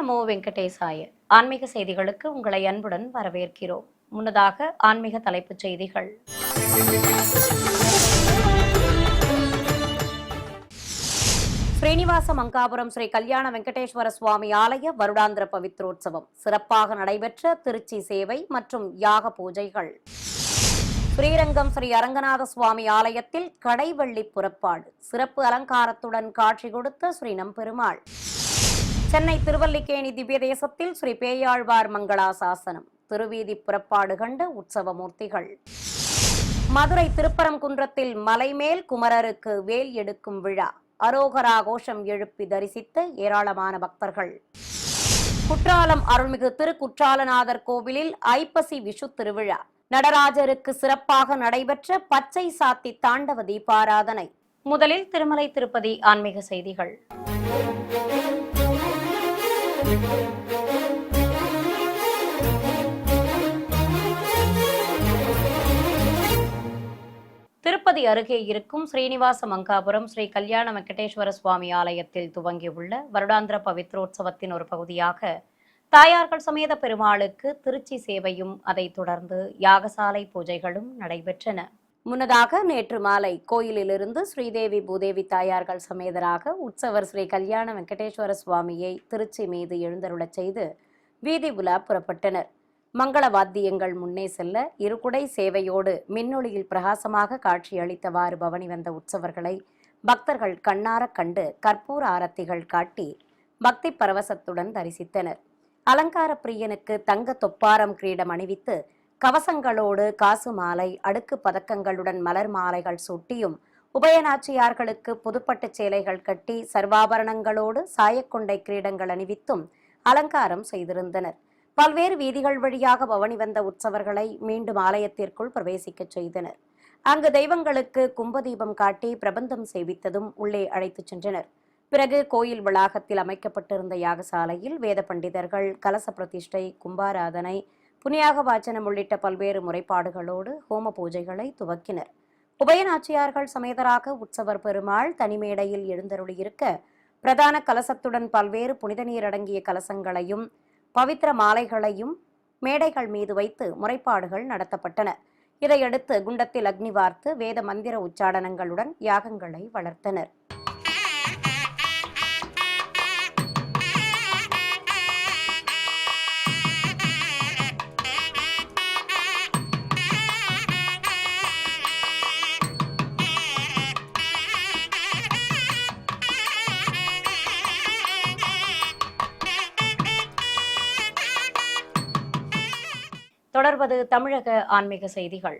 நமோ வெங்கடேசாய. ஆன்மீக செய்திகளுக்கு உங்களை அன்புடன் வரவேற்கிறோம். முன்னதாக ஆன்மீக தலைப்புச் செய்திகள். ஸ்ரீனிவாச மங்காபுரம் ஸ்ரீ கல்யாண வெங்கடேஸ்வர சுவாமி ஆலய வருடாந்திர பவித்ரோற்சவம் சிறப்பாக நடைபெற்ற திருச்சி சேவை மற்றும் யாக பூஜைகள். ஸ்ரீரங்கம் ஸ்ரீ அரங்கநாத சுவாமி ஆலயத்தில் கடைவள்ளி புறப்பாடு சிறப்பு அலங்காரத்துடன் காட்சி கொடுத்த ஸ்ரீ நம்பெருமாள். சென்னை திருவல்லிக்கேணி திவ்ய தேசத்தில் ஸ்ரீ பேயாழ்வார் மங்களாசாசனம் திருவீதி புறப்பாடு கண்ட உற்சவமூர்த்திகள். மதுரை திருப்பரங்குன்றத்தில் மலைமேல் குமரருக்கு வேல் எடுக்கும் விழா அரோகரா கோஷம் எழுப்பி தரிசித்த ஏராளமான பக்தர்கள். குற்றாலம் அருள்மிகு திருக்குற்றாலநாதர் கோவிலில் ஐப்பசி விஷு திருவிழா நடராஜருக்கு சிறப்பாக நடைபெற்ற பச்சை சாத்தி தாண்டவ தீபாராதனை. முதலில் திருமலை திருப்பதி ஆன்மீக செய்திகள். திருப்பதி அருகே இருக்கும் ஸ்ரீனிவாச மங்காபுரம் ஸ்ரீ கல்யாண வெங்கடேஸ்வர சுவாமி ஆலயத்தில் துவங்கியுள்ள வருடாந்திர பவித்ரோற்சவத்தின் ஒரு பகுதியாக தாயார்கள் சமேத பெருமாளுக்கு திருச்சி சேவையும் அதைத் தொடர்ந்து யாகசாலை பூஜைகளும் நடைபெற்றன. முன்னதாக நேற்று மாலை கோயிலிலிருந்து ஸ்ரீதேவி பூதேவி தாயார்கள் சமேதராக உற்சவர் ஸ்ரீ கல்யாண வெங்கடேஸ்வர சுவாமியை திருச்சி மீது எழுந்தருளச் செய்து வீதி உலா புறப்பட்டனர். மங்கள வாத்தியங்கள் முன்னே செல்ல இருகுடை சேவையோடு மின்னொளியில் பிரகாசமாக காட்சியளித்தவாறு பவனி வந்த உற்சவர்களை பக்தர்கள் கண்ணார கண்டு கற்பூர ஆரத்திகள் காட்டி பக்தி பரவசத்துடன் தரிசித்தனர். அலங்கார பிரியனுக்கு தங்க தொப்பாரம் கிரீடம் அணிவித்து கவசங்களோடு காசு மாலை அடுக்கு பதக்கங்களுடன் மலர் மாலைகள் சூட்டியும் உபயநாச்சியார்களுக்கு புதுப்பட்டு சேலைகள் கட்டி சர்வாபரணங்களோடு சாயக்கொண்டை கிரீடங்கள் அணிவித்தும் அலங்காரம் செய்திருந்தனர். பல்வேறு வீதிகள் வழியாக பவனி வந்த உற்சவர்களை மீண்டும் ஆலயத்திற்குள் பிரவேசிக்க செய்தனர். அங்கு தெய்வங்களுக்கு கும்பதீபம் காட்டி பிரபந்தம் சேவித்ததும் உள்ளே அழைத்துச் சென்றனர். பிறகு கோயில் வளாகத்தில் அமைக்கப்பட்டிருந்த யாகசாலையில் வேத பண்டிதர்கள் கலச பிரதிஷ்டை, கும்பாராதனை, புனியாக வாச்சனம் உள்ளிட்ட பல்வேறு முறைப்பாடுகளோடு ஹோம பூஜைகளை துவக்கினர். உபயநாச்சியார்கள் சமேதராக உற்சவர் பெருமாள் தனிமேடையில் எழுந்தருளியிருக்க பிரதான கலசத்துடன் பல்வேறு புனித நீர் அடங்கிய கலசங்களையும் பவித்திர மாலைகளையும் மேடைகள் மீது வைத்து முறைப்பாடுகள் நடத்தப்பட்டன. இதையடுத்து குண்டத்தில் அக்னி வார்த்து வேத மந்திர உச்சாடனங்களுடன் யாகங்களை வளர்த்தனர். தொடர்வது தமிழக ஆன்மீக செய்திகள்.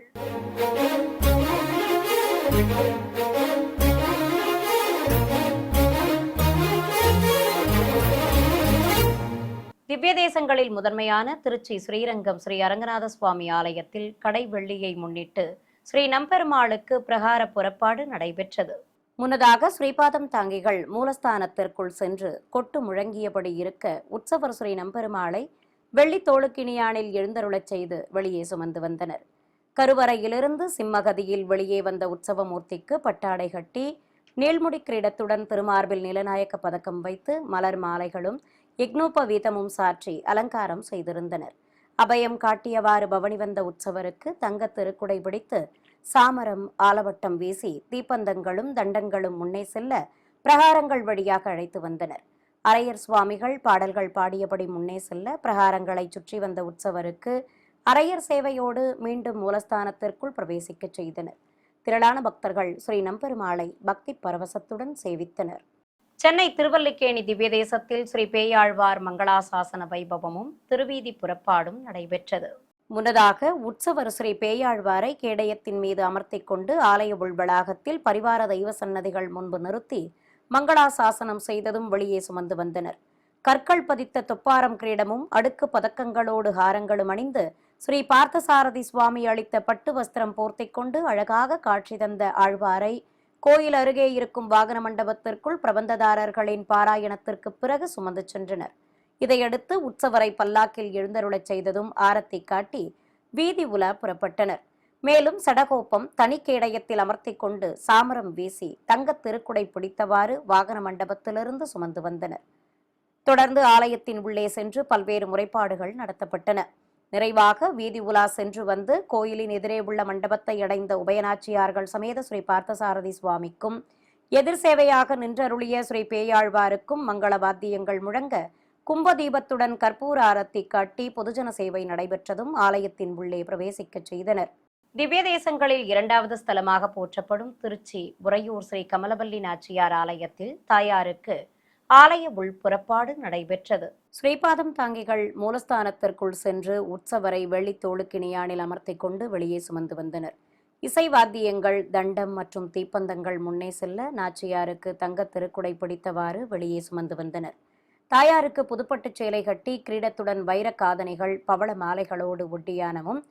திவ்ய தேசங்களில் முதன்மையான திருச்சி ஸ்ரீரங்கம் ஸ்ரீ அரங்கநாத சுவாமி ஆலயத்தில் கடைவெள்ளியை முன்னிட்டு ஸ்ரீ நம்பெருமாளுக்கு பிரகார புறப்பாடு நடைபெற்றது. முன்னதாக ஸ்ரீபாதம் தாங்கிகள் மூலஸ்தானத்திற்குள் சென்று கொட்டு முழங்கியபடி இருக்க உற்சவர் ஸ்ரீ நம்பெருமாளை வெள்ளி தோளுக்கிணியானில் எழுந்தருளச் செய்து வெளியே சுமந்து வந்தனர். கருவறையிலிருந்து சிம்மகதியில் வெளியே வந்த உற்சவமூர்த்திக்கு பட்டாடை கட்டி நீள்முடி கிரீடத்துடன் திருமார்பில் நிலநாயக்க பதக்கம் வைத்து மலர் மாலைகளும் யக்னோப வீதமும் சாற்றி அலங்காரம் செய்திருந்தனர். அபயம் காட்டியவாறு பவனி வந்த உற்சவருக்கு தங்க திருக்குடை பிடித்து சாமரம் ஆலவட்டம் வீசி தீப்பந்தங்களும் தண்டங்களும் முன்னே செல்ல பிரகாரங்கள் வழியாக அழைத்து வந்தனர். அரையர் சுவாமிகள் பாடல்கள் பாடியபடி முன்னே செல்ல பிரகாரங்களை சுற்றி வந்த உற்சவருக்கு அரையர் சேவையோடு மீண்டும் மூலஸ்தானத்திற்குள் பிரவேசிக்க செய்தனர். திரளான பக்தர்கள் ஸ்ரீ நம்பெருமாளை பக்தி பரவசத்துடன் சேவித்தனர். சென்னை திருவல்லிக்கேணி திவ்ய தேசத்தில் ஸ்ரீ பேயாழ்வார் மங்களாசாசன வைபவமும் திருவீதி புறப்பாடும் நடைபெற்றது. முன்னதாக உற்சவர் ஸ்ரீ பேயாழ்வாரை கேடயத்தின் மீது அமர்த்திக் கொண்டு ஆலய உள்வளாகத்தில் பரிவார தெய்வ சன்னதிகள் முன்பு நிறுத்தி மங்களாசாசனம் செய்ததும் வெளியே சுமந்து வந்தனர். கற்கள் பதித்த தொப்பாரம் கிரீடமும் அடுக்கு பதக்கங்களோடு ஹாரங்களும் அணிந்து ஸ்ரீ பார்த்தசாரதி சுவாமி அளித்த பட்டு வஸ்திரம் போர்த்திக் கொண்டு அழகாக காட்சி தந்த ஆழ்வாரை கோயில் அருகே இருக்கும் வாகன மண்டபத்திற்குள் பிரபந்ததாரர்களின் பாராயணத்திற்கு பிறகு சுமந்து சென்றனர். இதையடுத்து உற்சவரை பல்லாக்கில் எழுந்தருளச் செய்ததும் ஆரத்தி காட்டி வீதி உலா புறப்பட்டனர். மேலும் சடகோப்பம் தனிக்கேடயத்தில் அமர்த்திக் கொண்டு சாமரம் வீசி தங்கத் திருக்குடை பிடித்தவாறு வாகன மண்டபத்திலிருந்து சுமந்து வந்தனர். தொடர்ந்து ஆலயத்தின் உள்ளே சென்று பல்வேறு முறைப்பாடுகள் நடத்தப்பட்டன. நிறைவாக வீதி உலா சென்று வந்து கோயிலின் எதிரே உள்ள மண்டபத்தை அடைந்த உபயநாச்சியார்கள் சமேத ஸ்ரீ பார்த்தசாரதி சுவாமிக்கும் எதிர் சேவையாக நின்றருளிய ஸ்ரீ பேயாழ்வாருக்கும் மங்கள வாத்தியங்கள் முழங்க கும்பதீபத்துடன் கற்பூர ஆரத்தி காட்டி பொதுஜன சேவை நடைபெற்றதும் ஆலயத்தின் உள்ளே பிரவேசிக்க செய்தனர். திவ்ய தேசங்களில் இரண்டாவது ஸ்தலமாக போற்றப்படும் திருச்சி உறையூர் ஸ்ரீ கமலவல்லி நாச்சியார் ஆலயத்தில் தாயாருக்கு ஆலய உள்புறப்பாடு நடைபெற்றது. ஸ்ரீபாதம் தாங்கிகள் மூலஸ்தானத்திற்குள் சென்று உற்சவரை வெள்ளித்தோளுக்கிணியானில் அமர்த்திக் கொண்டு வெளியே சுமந்து வந்தனர். இசை வாத்தியங்கள், தண்டம் மற்றும் தீப்பந்தங்கள் முன்னே செல்ல நாச்சியாருக்கு தங்க திருக்குடை பிடித்தவாறு வெளியே சுமந்து வந்தனர். தாயாருக்கு புதுப்பட்டு சேலை கட்டி கிரீடத்துடன் வைர காதணிகள், பவள மாலைகளோடு ஒட்டியானமும்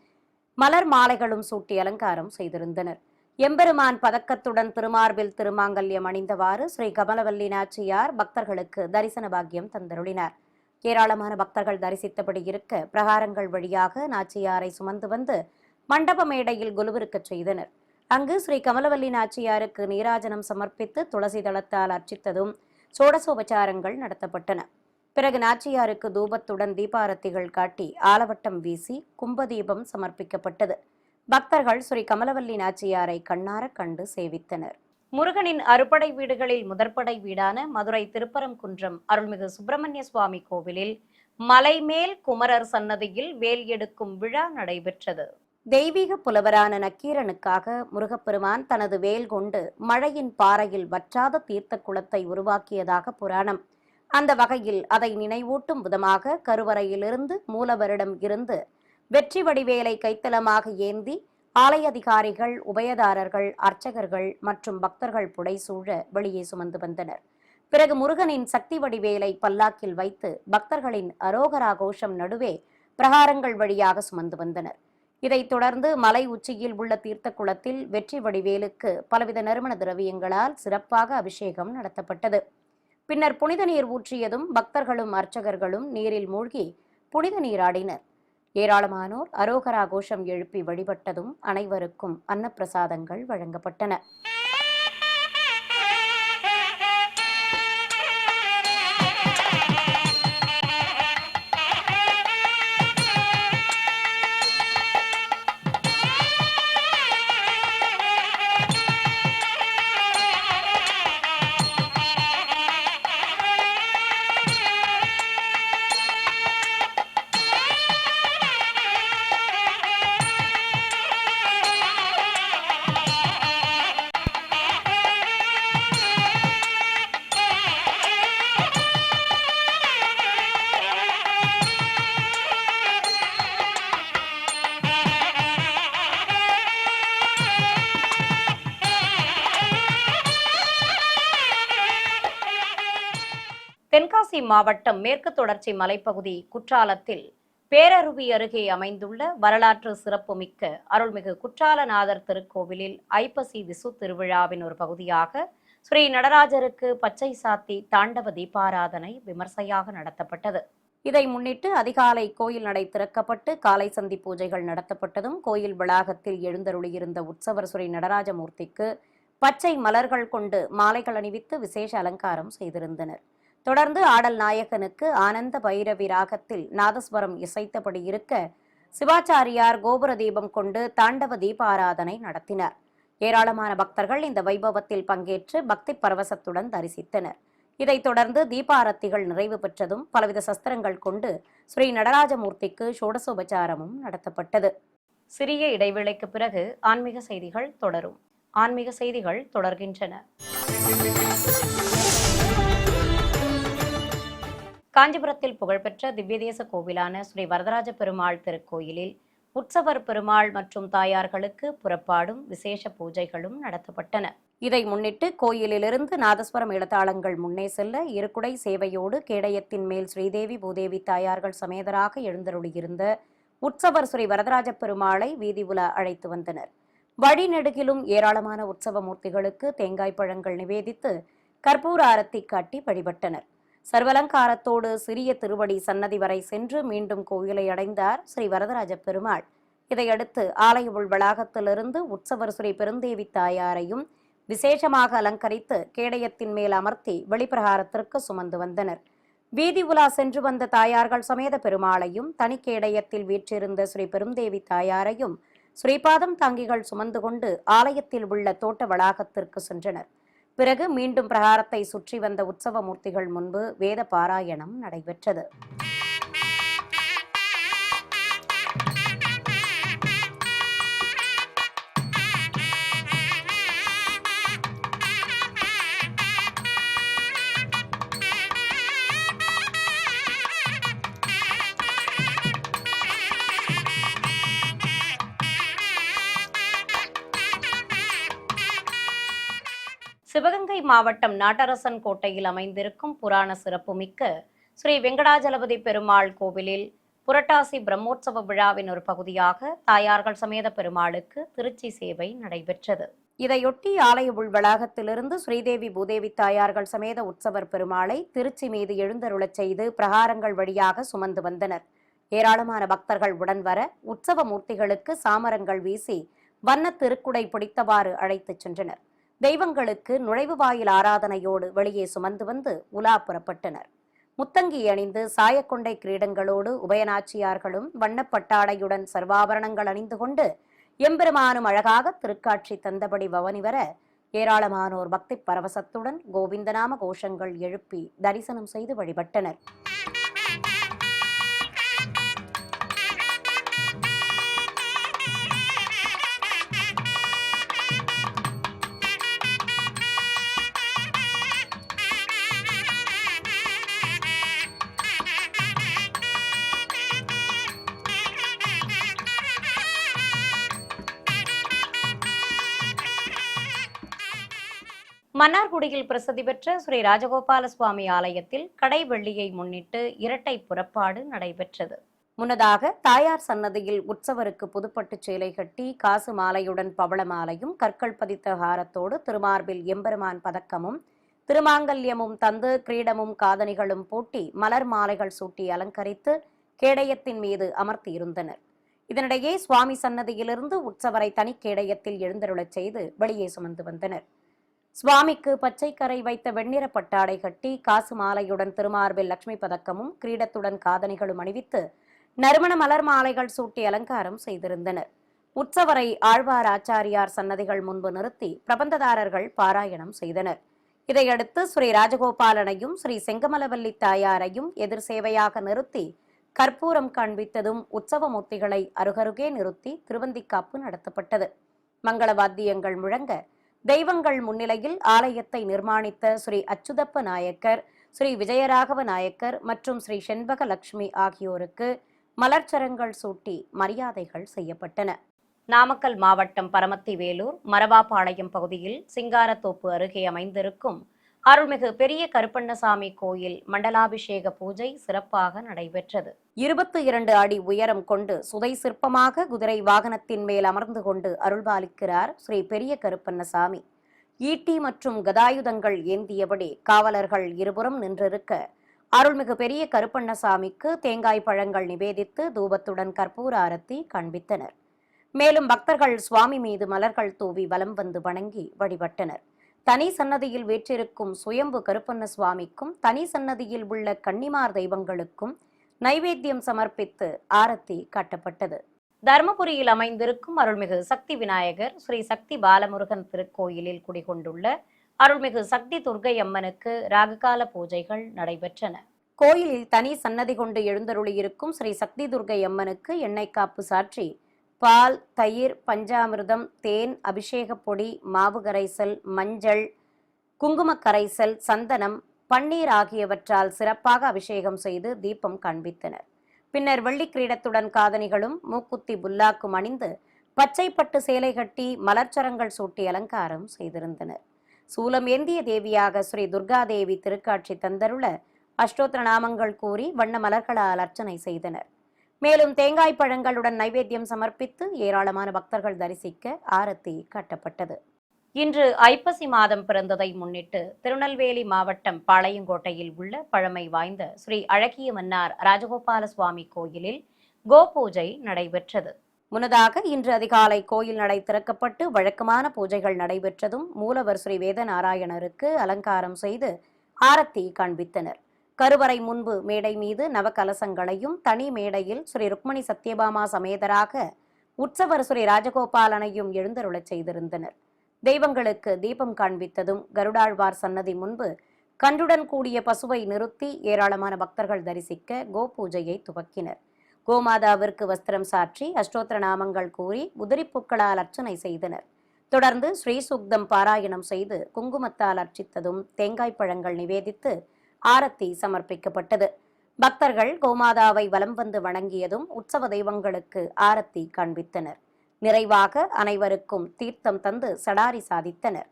மலர் மாலைகளும் சூட்டி அலங்காரம் செய்திருந்தனர். எம்பெருமான் பதக்கத்துடன் திருமார்பில் திருமாங்கல்யம் அணிந்தவாறு ஸ்ரீ கமலவல்லி நாச்சியார் பக்தர்களுக்கு தரிசன பாக்கியம் தந்தருளினார். ஏராளமான பக்தர்கள் தரிசித்தபடி இருக்க பிரகாரங்கள் வழியாக நாச்சியாரை சுமந்து வந்து மண்டப மேடையில் குலுவிருக்கச் செய்தனர். அங்கு ஸ்ரீ கமலவல்லி நாச்சியாருக்கு நீராஜனம் சமர்ப்பித்து துளசி தளத்தால் அர்ச்சித்ததும் சோடசோபச்சாரங்கள் நடத்தப்பட்டன. பிறகு நாச்சியாருக்கு தூபத்துடன் தீபாரத்திகள் காட்டி ஆலவட்டம் வீசி கும்பதீபம் சமர்ப்பிக்கப்பட்டது. பக்தர்கள் ஸ்ரீ கமலவல்லி நாச்சியாரை கண்ணார கண்டு சேவித்தனர். முருகனின் அறுபடை வீடுகளில் முதற்படை வீடான மதுரை திருப்பரங்குன்றம் அருள்மிகு சுப்பிரமணிய சுவாமி கோவிலில் மலைமேல் குமரர் சன்னதியில் வேல் எடுக்கும் விழா நடைபெற்றது. தெய்வீக புலவரான நக்கீரனுக்காக முருகப்பெருமான் தனது வேல் கொண்டு மழையின் பாறையில் வற்றாத தீர்த்த குளத்தை உருவாக்கியதாக புராணம். அந்த வகையில் அதை நினைவூட்டும் விதமாக கருவறையிலிருந்து மூலவரிடம் இருந்து வெற்றி வடிவேலை கைத்தலமாக ஏந்தி ஆலய அதிகாரிகள், உபயதாரர்கள், அர்ச்சகர்கள் மற்றும் பக்தர்கள் புடைசூழ வெளியே சுமந்து வந்தனர். பிறகு முருகனின் சக்தி வடிவேலை பல்லாக்கில் வைத்து பக்தர்களின் அரோகரா கோஷம் நடுவே பிரகாரங்கள் வழியாக சுமந்து வந்தனர். இதைத் தொடர்ந்து மலை உச்சியில் உள்ள தீர்த்த குளத்தில் வெற்றி வடிவேலுக்கு பலவித நறுமண திரவியங்களால் சிறப்பாக அபிஷேகம் நடத்தப்பட்டது. பின்னர் புனித நீர் ஊற்றியதும் பக்தர்களும் அர்ச்சகர்களும் நீரில் மூழ்கி புனித நீராடினர். ஏராளமானோர் அரோகரா கோஷம் எழுப்பி வழிபட்டதும் அனைவருக்கும் அன்னப்பிரசாதங்கள் வழங்கப்பட்டன. தென்காசி மாவட்டம் மேற்கு தொடர்ச்சி மலைப்பகுதி குற்றாலத்தில் பேரருவி அருகே அமைந்துள்ள வரலாற்று சிறப்புமிக்க அருள்மிகு குற்றாலநாதர் திருக்கோவிலில் ஐப்பசி விசு திருவிழாவின் ஒரு பகுதியாக ஸ்ரீ நடராஜருக்கு பச்சை சாத்தி தாண்டவ தீபாராதனை விமர்சையாக நடத்தப்பட்டது. இதை முன்னிட்டு அதிகாலை கோயில் நடை திறக்கப்பட்டு காலை சந்தி பூஜைகள் நடத்தப்பட்டதும் கோயில் வளாகத்தில் எழுந்தருளியிருந்த உற்சவர் ஸ்ரீ நடராஜமூர்த்திக்கு பச்சை மலர்கள் கொண்டு மாலைகள் அணிவித்து விசேஷ அலங்காரம் செய்திருந்தனர். தொடர்ந்து ஆடல் நாயகனுக்கு ஆனந்த பைரவி ராகத்தில் நாதஸ்வரம் இசைத்தபடி இருக்க சிவாச்சாரியார் கோபுர தீபம் கொண்டு தாண்டவ தீபாராதனை நடத்தினார். ஏராளமான பக்தர்கள் இந்த வைபவத்தில் பங்கேற்று பக்தி பரவசத்துடன் தரிசித்தனர். இதைத் தொடர்ந்து தீபாரத்திகள் நிறைவு பெற்றதும் பலவித சஸ்திரங்கள் கொண்டு ஸ்ரீ நடராஜமூர்த்திக்கு ஷோடசோபச்சாரமும் நடத்தப்பட்டது. சிறிய இடைவேளைக்கு பிறகு ஆன்மீக செய்திகள் தொடரும். ஆன்மீக செய்திகள் தொடர்கின்றன. காஞ்சிபுரத்தில் புகழ்பெற்ற திவ்யதேச கோவிலான ஸ்ரீ வரதராஜ பெருமாள் திருக்கோயிலில் உற்சவர் பெருமாள் மற்றும் தாயார்களுக்கு புறப்பாடும் விசேஷ பூஜைகளும் நடத்தப்பட்டன. இதை முன்னிட்டு கோயிலிலிருந்து நாதஸ்வரம் இடத்தாளங்கள் முன்னே செல்ல இருக்குடை சேவையோடு கேடயத்தின் மேல் ஸ்ரீதேவி பூதேவி தாயார்கள் சமேதராக எழுந்தருளியிருந்த உற்சவர் ஸ்ரீ வரதராஜ பெருமாளை வீதி உலா அழைத்து வந்தனர். வழிநெடுகிலும் ஏராளமான உற்சவ மூர்த்திகளுக்கு தேங்காய் பழங்கள் நிவேதித்து கற்பூர ஆரத்தி காட்டி வழிபட்டனர். சர்வலங்காரத்தோடு சிறிய திருவடி சன்னதி வரை சென்று மீண்டும் கோயிலை அடைந்தார் ஸ்ரீ வரதராஜ பெருமாள். இதையடுத்து ஆலய உள் வளாகத்திலிருந்து உற்சவர் ஸ்ரீ பெருந்தேவி தாயாரையும் விசேஷமாக அலங்கரித்து கேடயத்தின் மேல் அமர்த்தி வெளிப்பிரகாரத்திற்கு சுமந்து வந்தனர். வீதி உலா சென்று வந்த தாயார்கள் சமேத பெருமாளையும் தனிக்கேடயத்தில் வீற்றிருந்த ஸ்ரீ பெருந்தேவி தாயாரையும் ஸ்ரீபாதம் தாங்கிகள் சுமந்து கொண்டு ஆலயத்தில் உள்ள தோட்ட வளாகத்திற்கு சென்றனர். பிறகு மீண்டும் பிரகாரத்தை சுற்றி வந்த உற்சவ மூர்த்திகள் முன்பு வேத பாராயணம் நடைபெற்றது. சிவகங்கை மாவட்டம் நாட்டரசன் கோட்டையில் அமைந்திருக்கும் புராண சிறப்புமிக்க ஸ்ரீ வெங்கடாஜலபதி பெருமாள் கோவிலில் புரட்டாசி பிரம்மோற்சவ விழாவின் ஒரு பகுதியாக தாயார்கள் சமேத பெருமாளுக்கு திருச்சி சேவை நடைபெற்றது. இதையொட்டி ஆலய உள் வளாகத்திலிருந்து ஸ்ரீதேவி பூதேவி தாயார்கள் சமேத உற்சவர் பெருமாளை திருச்சி மீது எழுந்தருளச் செய்து பிரகாரங்கள் வழியாக சுமந்து வந்தனர். ஏராளமான பக்தர்கள் உடன் வர உற்சவ மூர்த்திகளுக்கு சாமரங்கள் வீசி வண்ண திருக்குடை பிடித்தவாறு அழைத்துச் சென்றனர். தெய்வங்களுக்கு நுழைவு வாயில் ஆராதனையோடு வெளியே சுமந்து வந்து உலா புறப்பட்டனர். முத்தங்கி அணிந்து சாயக்கொண்டை கிரீடங்களோடு உபயநாச்சியார்களும் வண்ணப்பட்டாடையுடன் சர்வாபரணங்கள் அணிந்து கொண்டு எம்பெருமானும் அழகாக திருக்காட்சி தந்தபடி பவனி வர ஏராளமானோர் பக்தி பரவசத்துடன் கோவிந்தநாம கோஷங்கள் எழுப்பி தரிசனம் செய்து வழிபட்டனர். மன்னார்குடியில் பிரசித்தி பெற்ற ஸ்ரீ ராஜகோபால சுவாமி ஆலயத்தில் கடை வெள்ளியை முன்னிட்டு இரட்டை புறப்பாடு நடைபெற்றது. முன்னதாக தாயார் சன்னதியில் உற்சவருக்கு புதுப்பட்டு சேலை கட்டி காசு மாலையுடன் பவள மாலையும் கற்கள் பதித்த ஹாரத்தோடு திருமார்பில் எம்பெருமான் பதக்கமும் திருமாங்கல்யமும் தந்து கிரீடமும் காதணிகளும் பூட்டி மலர் மாலைகள் சூட்டி அலங்கரித்து கேடயத்தின் மீது அமர்த்தியிருந்தனர். இதனிடையே சுவாமி சன்னதியிலிருந்து உற்சவரை தனி கேடயத்தில் எழுந்தருளச் செய்து வெளியே சுமந்து வந்தனர். சுவாமிக்கு பச்சை கரை வைத்த வெண்ணிற பட்டாடை கட்டி காசு மாலையுடன் திருமார்பில் லட்சுமி பதக்கமும் கிரீடத்துடன் காதணிகளும் அணிவித்து நறுமண மலர் மாலைகள் சூட்டி அலங்காரம் செய்திருந்தனர். உற்சவரை ஆழ்வார் ஆச்சாரியார் சன்னதிகள் முன்பு நிறுத்தி பிரபந்ததாரர்கள் பாராயணம் செய்தனர். இதையடுத்து ஸ்ரீ ராஜகோபாலனையும் ஸ்ரீ செங்கமலவல்லி தாயாரையும் எதிர் சேவையாக நிறுத்தி கற்பூரம் காண்பித்ததும் உற்சவ மூர்த்திகளை அருகருகே நிறுத்தி திருவந்திக்காப்பு நடத்தப்பட்டது. மங்கள வாத்தியங்கள் முழங்க தெய்வங்கள் முன்னிலையில் ஆலயத்தை நிர்மாணித்த ஸ்ரீ அச்சுதப்ப நாயக்கர், ஸ்ரீ விஜயராகவ நாயக்கர் மற்றும் ஸ்ரீ செண்பக லட்சுமி ஆகியோருக்கு மலர்ச்சரங்கள் சூட்டி மரியாதைகள் செய்யப்பட்டன. நாமக்கல் மாவட்டம் பரமத்தி வேலூர் மரவாபாளையம் பகுதியில் சிங்காரத்தோப்பு அருகே அமைந்திருக்கும் அருள்மிகு பெரிய கருப்பண்ணசாமி கோயில் மண்டலாபிஷேக பூஜை சிறப்பாக நடைபெற்றது. 22 அடி உயரம் கொண்டு சுதை சிற்பமாக குதிரை வாகனத்தின் மேல் அமர்ந்து கொண்டு அருள்பாலிக்கிறார் ஸ்ரீ பெரிய கருப்பண்ணசாமி. ஈட்டி மற்றும் கதாயுதங்கள் ஏந்தியபடி காவலர்கள் இருபுறம் நின்றிருக்க அருள்மிகு பெரிய கருப்பண்ணசாமிக்கு தேங்காய் பழங்கள் நிவேதித்து தூபத்துடன் கற்பூர ஆரத்தி காண்பித்தனர். மேலும் பக்தர்கள் சுவாமி மீது மலர்கள் தூவி வலம் வந்து வணங்கி வழிபட்டனர். தனி சன்னதியில் வீற்றிருக்கும் சுயம்பு கருப்பண்ண சுவாமிக்கும் தனி சன்னதியில் உள்ள கன்னிமார் தெய்வங்களுக்கும் நைவேத்தியம் சமர்ப்பித்து ஆரத்தி காட்டப்பட்டது. தர்மபுரியில் அமைந்திருக்கும் அருள்மிகு சக்தி விநாயகர் ஸ்ரீ சக்தி பாலமுருகன் திருக்கோயிலில் குடிகொண்டுள்ள அருள்மிகு சக்தி துர்க்கை அம்மனுக்கு ராகுகால பூஜைகள் நடைபெற்றன. கோயிலில் தனி சன்னதி கொண்டு எழுந்தருளியிருக்கும் ஸ்ரீ சக்தி துர்க்கை அம்மனுக்கு எண்ணெய் காப்பு சாற்றி பால், தயிர், பஞ்சாமிர்தம், தேன், அபிஷேக பொடி, மாவு கரைசல், மஞ்சள், குங்கும கரைசல், சந்தனம், பன்னீர் ஆகியவற்றால் சிறப்பாக அபிஷேகம் செய்து தீபம் காண்பித்தனர். பின்னர் வெள்ளி கிரீடத்துடன் காதணிகளும் மூக்குத்தி புல்லாக்கும் அணிந்து பச்சைப்பட்டு சேலை கட்டி மலர்ச்சரங்கள் சூட்டி அலங்காரம் செய்திருந்தனர். சூலம் ஏந்திய தேவியாக ஸ்ரீ துர்காதேவி திருக்காட்சி தந்தருள அஷ்டோத்திர நாமங்கள் கூறி வண்ண மலர்களால் அர்ச்சனை செய்தனர். மேலும் தேங்காய் பழங்களுடன் நைவேத்தியம் சமர்ப்பித்து ஏராளமான பக்தர்கள் தரிசிக்க ஆரத்தி காட்டப்பட்டது. இன்று ஐப்பசி மாதம் பிறந்ததை முன்னிட்டு திருநெல்வேலி மாவட்டம் பாளையங்கோட்டையில் உள்ள பழமை வாய்ந்த ஸ்ரீ அழகிய மன்னார் ராஜகோபால சுவாமி கோயிலில் கோபூஜை நடைபெற்றது. முன்னதாக இன்று அதிகாலை கோயில் நடை திறக்கப்பட்டு வழக்கமான பூஜைகள் நடைபெற்றதும் மூலவர் ஸ்ரீ வேதநாராயணருக்கு அலங்காரம் செய்து ஆரத்தி காண்பித்தனர். கருவறை முன்பு மேடை மீது நவகலசங்களையும், தனி மேடையில் ஸ்ரீ ருக்மணி சத்யபாமா சமேதராக உற்சவர் ஸ்ரீ ராஜகோபாலனையும் எழுந்தருளச் செய்திருந்தனர். தெய்வங்களுக்கு தீபம் காண்பித்ததும் கருடாழ்வார் சன்னதி முன்பு கன்றுடன் கூடிய பசுவை நிறுத்தி ஏராளமான பக்தர்கள் தரிசிக்க கோபூஜையை துவக்கினர். கோமாதாவிற்கு வஸ்திரம் சாற்றி அஷ்டோத்திர நாமங்கள் கூறி உதிரிப்பூக்களால் அர்ச்சனை செய்தனர். தொடர்ந்து ஸ்ரீசூக்தம் பாராயணம் செய்து குங்குமத்தால் அர்ச்சித்ததும் தேங்காய் பழங்கள் நிவேதித்து ஆரத்தி சமர்ப்பிக்கப்பட்டது. பக்தர்கள் கோமாதாவை வலம் வந்து வணங்கியதும் உற்சவ தெய்வங்களுக்கு ஆரத்தி காண்பித்தனர். நிறைவாக அனைவருக்கும் தீர்த்தம் தந்து சடாரி சாதித்தனர்.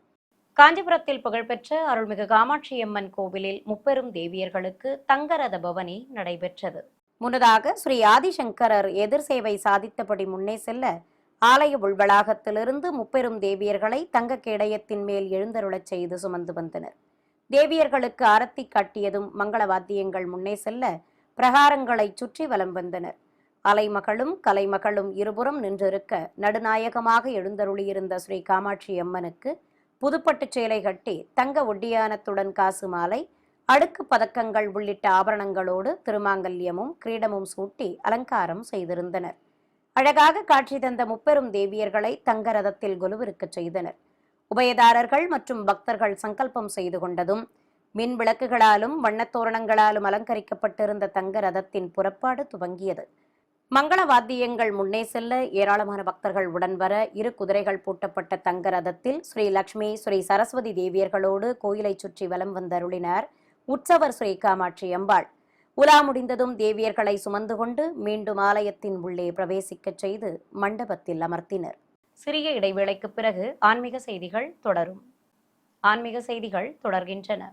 காஞ்சிபுரத்தில் புகழ்பெற்ற அருள்மிகு காமாட்சியம்மன் கோவிலில் முப்பெரும் தேவியர்களுக்கு தங்கரத பவனி நடைபெற்றது. முன்னதாக ஸ்ரீ ஆதிசங்கரர் எதிர் சேவை சாதித்தபடி முன்னே செல்ல ஆலய உள்வளாகத்திலிருந்து முப்பெரும் தேவியர்களை தங்க கேடயத்தின் மேல் எழுந்தருளச் செய்து சுமந்து வந்தனர். தேவியர்களுக்கு ஆரத்தி காட்டியதும் மங்கள வாத்தியங்கள் முன்னே செல்ல பிரகாரங்களை சுற்றி வலம் வந்தனர். அலைமகளும் கலைமகளும் இருபுறம் நின்றிருக்க நடுநாயகமாக எழுந்தருளியிருந்த ஸ்ரீ காமாட்சி அம்மனுக்கு புதுப்பட்டுச் சேலை கட்டி தங்க ஒட்டியானத்துடன் காசு மாலை, அடுக்கு பதக்கங்கள் உள்ளிட்ட ஆபரணங்களோடு திருமாங்கல்யமும் கிரீடமும் சூட்டி அலங்காரம் செய்திருந்தனர். அழகாக காட்சி தந்த முப்பெரும் தேவியர்களை தங்க ரதத்தில் கொலுவிருக்கச் செய்தனர். உபயதாரர்கள் மற்றும் பக்தர்கள் சங்கல்பம் செய்து கொண்டதும் மின் விளக்குகளாலும் வண்ணத்தோரணங்களாலும் அலங்கரிக்கப்பட்டிருந்த தங்க ரதத்தின் புறப்பாடு துவங்கியது. மங்கள வாத்தியங்கள் முன்னே செல்ல ஏராளமான பக்தர்கள் உடன் வர இரு குதிரைகள் பூட்டப்பட்ட தங்க ரதத்தில் ஸ்ரீ லட்சுமி, ஸ்ரீ சரஸ்வதி தேவியர்களோடு கோயிலை சுற்றி வலம் வந்தருளினார் உற்சவர் ஸ்ரீ காமாட்சி அம்பாள். உலா முடிந்ததும் தேவியர்களை சுமந்து கொண்டு மீண்டும் ஆலயத்தின் உள்ளே பிரவேசிக்கச் செய்து மண்டபத்தில் அமர்த்தினர். சிறிய இடைவேளைக்கு பிறகு ஆன்மீக செய்திகள் தொடரும். ஆன்மீக செய்திகள் தொடர்கின்றன.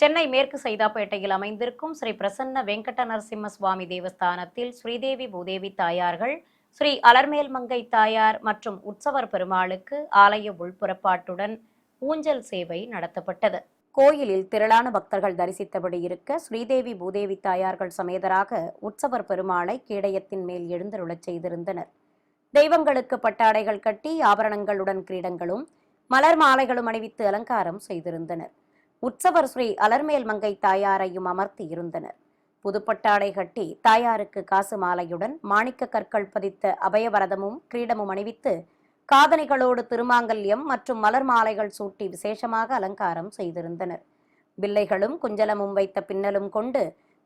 சென்னை மேற்கு சைதாப்பேட்டையில் அமைந்திருக்கும் ஸ்ரீ பிரசன்ன வெங்கட நரசிம்ம சுவாமி தேவஸ்தானத்தில் ஸ்ரீதேவி பூதேவி தாயார்கள், ஸ்ரீ அலர்மேல் மங்கை தாயார் மற்றும் உற்சவர் பெருமாளுக்கு ஆலய உள்புறப்பாட்டுடன் ஊஞ்சல் சேவை நடத்தப்பட்டது. கோயிலில் திரளான பக்தர்கள் தரிசித்தபடி இருக்க ஸ்ரீதேவி பூதேவி தாயார்கள் சமேதராக உற்சவர் பெருமாளை கேடயத்தின் மேல் எழுந்தருளச் செய்திருந்தனர். தெய்வங்களுக்கு பட்டாடைகள் கட்டி ஆபரணங்களுடன் கிரீடங்களும் மலர் மாலைகளும் அணிவித்து அலங்காரம் செய்திருந்தனர். உற்சவர் ஸ்ரீ அலர்மேல் மங்கை தாயாரையும் அமர்த்தி இருந்தனர். புதுப்பட்டாடை கட்டி தாயாருக்கு காசு மாலையுடன் மாணிக்க கற்கள் பதித்த அபயவரதமும் கிரீடமும் அணிவித்து காதணிகளோடு திருமாங்கல்யம் மற்றும் மலர் மாலைகள் சூட்டி விசேஷமாக அலங்காரம் செய்திருந்தனர். பிள்ளைகளும் குஞ்சலமும் வைத்த பின்னலும் கொண்டு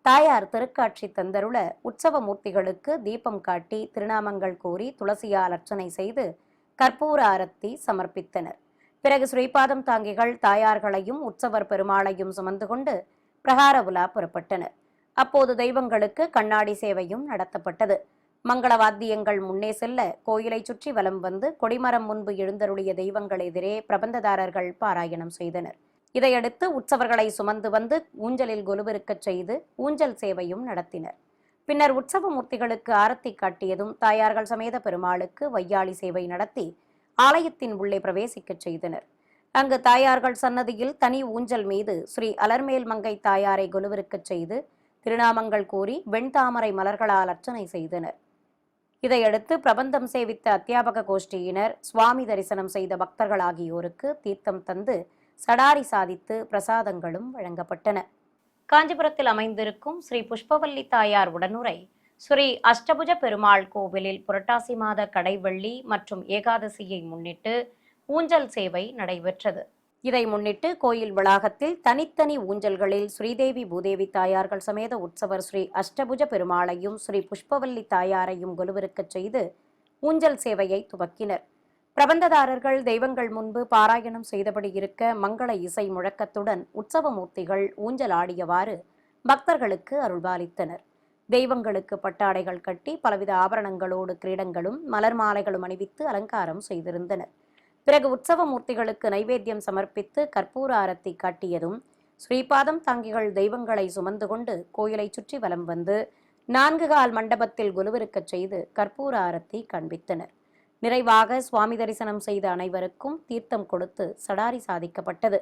தாயார் திருக்காட்சி தந்தருள உற்சவ மூர்த்திகளுக்கு தீபம் காட்டி திருநாமங்கள் கூறி துளசியால் அர்ச்சனை செய்து கற்பூர ஆரத்தி சமர்ப்பித்தனர். பிறகு ஸ்ரீபாதம் தாங்கிகள் தாயார்களையும் உற்சவர் பெருமாளையும் சுமந்து கொண்டு பிரகார உலா புறப்பட்டனர். அப்போது தெய்வங்களுக்கு கண்ணாடி சேவையும் நடத்தப்பட்டது. மங்கள வாத்தியங்கள் முன்னே செல்ல கோயிலை சுற்றி வலம் வந்து கொடிமரம் முன்பு எழுந்தருளிய தெய்வங்கள் எதிரே பிரபந்ததாரர்கள் பாராயணம் செய்தனர். இதையடுத்து உற்சவர்களை சுமந்து வந்து ஊஞ்சலில் கொலுவிருக்கச் செய்து ஊஞ்சல் சேவையும் நடத்தினர். பின்னர் உற்சவ மூர்த்திகளுக்கு ஆரத்தி காட்டியதும் தாயார்கள் சமேத பெருமாளுக்கு வையாளி சேவை நடத்தி ஆலயத்தின் உள்ளே பிரவேசிக்கச் செய்தனர். அங்கு தாயார்கள் சன்னதியில் தனி ஊஞ்சல் மீது ஸ்ரீ அலர்மேல் மங்கை தாயாரை கொலுவிருக்கச் செய்து திருநாமங்கள் கூறி வெண்தாமரை மலர்களால் அர்ச்சனை செய்தனர். இதையடுத்து பிரபந்தம் சேவித்த அத்தியாபக கோஷ்டியினர் சுவாமி தரிசனம் செய்த பக்தர்கள் ஆகியோருக்கு தீர்த்தம் தந்து சடாரி சாதித்து பிரசாதங்களும் வழங்கப்பட்டன. காஞ்சிபுரத்தில் அமைந்திருக்கும் ஸ்ரீ புஷ்பவல்லி தாயார் உடனுரை ஸ்ரீ அஷ்டபுஜ பெருமாள் கோவிலில் புரட்டாசி மாத கடைவெள்ளி மற்றும் ஏகாதசியை முன்னிட்டு ஊஞ்சல் சேவை நடைபெற்றது. இதை முன்னிட்டு கோயில் வளாகத்தில் தனித்தனி ஊஞ்சல்களில் ஸ்ரீதேவி பூதேவி தாயார்கள் சமேத உற்சவர் ஸ்ரீ அஷ்டபுஜ பெருமாளையும் ஸ்ரீ புஷ்பவல்லி தாயாரையும் கொலுவிருக்கச் செய்து ஊஞ்சல் சேவையை துவக்கினர். பிரபந்ததாரர்கள் தெய்வங்கள் முன்பு பாராயணம் செய்தபடி இருக்க மங்கள இசை முழக்கத்துடன் உற்சவ மூர்த்திகள் ஊஞ்சல் ஆடியவாறு பக்தர்களுக்கு அருள்பாலித்தனர். தெய்வங்களுக்கு பட்டாடைகள் கட்டி பலவித ஆபரணங்களோடு கிரீடங்களும் மலர் மாலைகளும் அணிவித்து அலங்காரம் செய்திருந்தனர். பிறகு உற்சவ மூர்த்திகளுக்கு நைவேத்தியம் சமர்ப்பித்து கற்பூர ஆரத்தி காட்டியதும் ஸ்ரீபாதம் தாங்கிகள் தெய்வங்களை சுமந்து கொண்டு கோயிலை சுற்றி வலம் வந்து 4 கால் மண்டபத்தில் குலுவிருக்கச் செய்து கற்பூர ஆரத்தி காண்பித்தனர். நிறைவாக சுவாமி தரிசனம் செய்த அனைவருக்கும் தீர்த்தம் கொடுத்து சடாரி சாதிக்கப்பட்டது.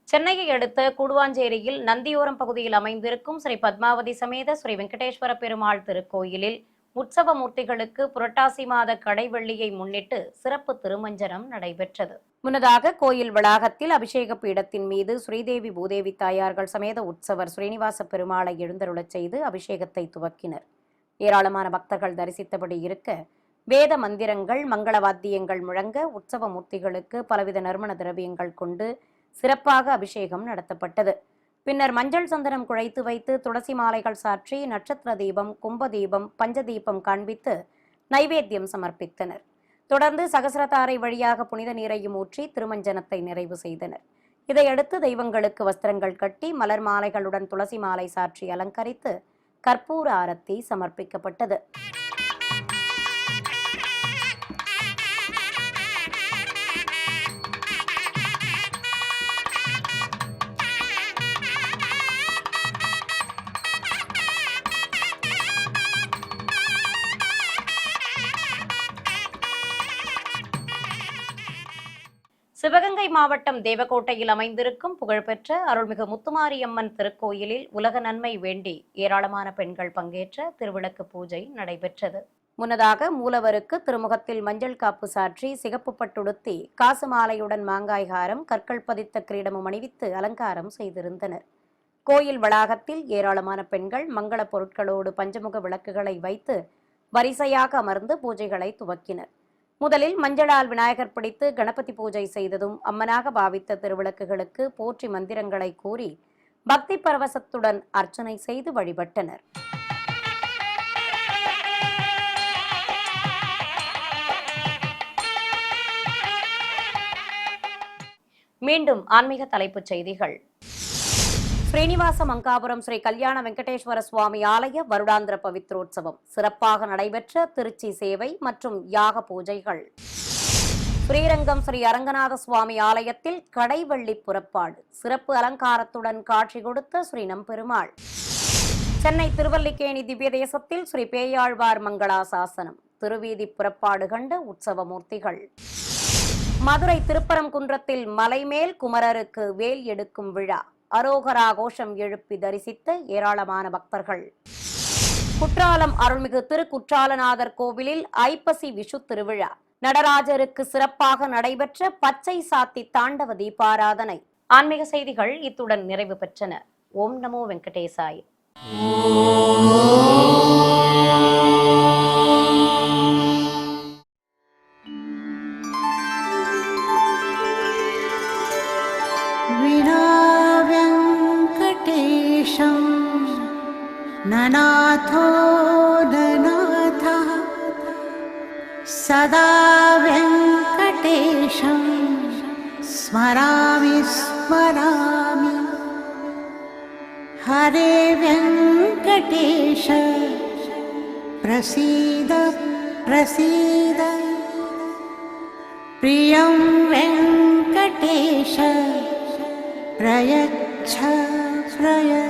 சென்னையை அடுத்த கூடுவாஞ்சேரியில் நந்தியோரம் பகுதியில் அமைந்திருக்கும் ஸ்ரீ பத்மாவதி சமேத ஸ்ரீ வெங்கடேஸ்வர பெருமாள் திருக்கோயிலில் உற்சவ மூர்த்திகளுக்கு புரட்டாசி மாத கடைவெள்ளியை முன்னிட்டு சிறப்பு திருமஞ்சனம் நடைபெற்றது. முன்னதாக கோயில் வளாகத்தில் அபிஷேக பீடத்தின் மீது ஸ்ரீதேவி பூதேவி தாயார்கள் சமேத உற்சவர் ஸ்ரீனிவாச பெருமாளை எழுந்தருளச் செய்து அபிஷேகத்தை துவக்கினர். ஏராளமான பக்தர்கள் தரிசித்தபடி இருக்க வேத மந்திரங்கள் மங்கள வாத்தியங்கள் முழங்க உற்சவ மூர்த்திகளுக்கு பலவித நறுமண திரவியங்கள் கொண்டு சிறப்பாக அபிஷேகம் நடத்தப்பட்டது. பின்னர் மஞ்சள் சந்தனம் குழைத்து வைத்து துளசி மாலைகள் சாற்றி நட்சத்திர தீபம், கும்ப தீபம், பஞ்சதீபம் காண்பித்து நைவேத்தியம் சமர்ப்பித்தனர். தொடர்ந்து சகசிரதாரை வழியாக புனித நீரையும் ஊற்றி திருமஞ்சனத்தை நிறைவு செய்தனர். இதையடுத்து தெய்வங்களுக்கு வஸ்திரங்கள் கட்டி மலர் மாலைகளுடன் துளசி மாலை சாற்றி அலங்கரித்து கற்பூர ஆரத்தி சமர்ப்பிக்கப்பட்டது. சிவகங்கை மாவட்டம் தேவக்கோட்டையில் அமைந்திருக்கும் புகழ்பெற்ற அருள்மிகு முத்துமாரியம்மன் திருக்கோயிலில் உலக நன்மை வேண்டி ஏராளமான பெண்கள் பங்கேற்ற திருவிளக்கு பூஜை நடைபெற்றது. முன்னதாக மூலவருக்கு திருமுகத்தில் மஞ்சள் காப்பு சாற்றி சிகப்பு பட்டுடுத்தி காசு மாலையுடன் மாங்காய் ஹாரம், கற்கள் பதித்த கிரீடமும் அணிவித்து அலங்காரம் செய்திருந்தனர். கோயில் வளாகத்தில் ஏராளமான பெண்கள் மங்கள பொருட்களோடு பஞ்சமுக விளக்குகளை வைத்து வரிசையாக அமர்ந்து பூஜைகளை துவக்கினர். முதலில் மஞ்சளால் விநாயகர் பிடித்து கணபதி பூஜை செய்ததும் அம்மனாக பாவித்த திருவிளக்குகளுக்கு போற்றி மந்திரங்களை கூறி பக்தி பரவசத்துடன் அர்ச்சனை செய்து வழிபட்டனர். மீண்டும் ஆன்மீக தலைப்புச் செய்திகள். ஸ்ரீனிவாச மங்காபுரம் ஸ்ரீ கல்யாண வெங்கடேஸ்வர சுவாமி ஆலய வருடாந்திர பவித்ரோற்சவம் சிறப்பாக நடைபெற்ற திருச்சி சேவை மற்றும் யாக பூஜைகள். ஸ்ரீரங்கம் ஸ்ரீ அரங்கநாத சுவாமி ஆலயத்தில் கடைவெள்ளி புறப்பாடு சிறப்பு அலங்காரத்துடன் காட்சி கொடுத்த ஸ்ரீ நம்பெருமாள். சென்னை திருவல்லிக்கேணி திவ்ய தேசத்தில் ஸ்ரீ பேயாழ்வார் மங்களாசாசனம் திருவீதி புறப்பாடு கண்ட உற்சவ மூர்த்திகள். மதுரை திருப்பரங்குன்றத்தில் மலைமேல் குமரருக்கு வேல் எடுக்கும் விழா அரோகரா கோஷம் எழுப்பி தரிசித்த ஏராளமான பக்தர்கள். குற்றாலம் அருள்மிகு திருக்குற்றாலநாதர் கோவிலில் ஐப்பசி விஷு திருவிழா நடராஜருக்கு சிறப்பாக நடைபெற்ற பச்சை சாத்தி தாண்டவ தீபாராதனை. ஆன்மீக செய்திகள் இத்துடன் நிறைவு பெற்றன. ஓம் நமோ வெங்கடேசாய. ननाथो ननाथः सदा वेङ्कटेशं स्मरामि स्मरामि हरे वेङ्कटेश प्रसीद प्रसीद प्रियं वेङ्कटेश प्रयच्छ प्रयच्छ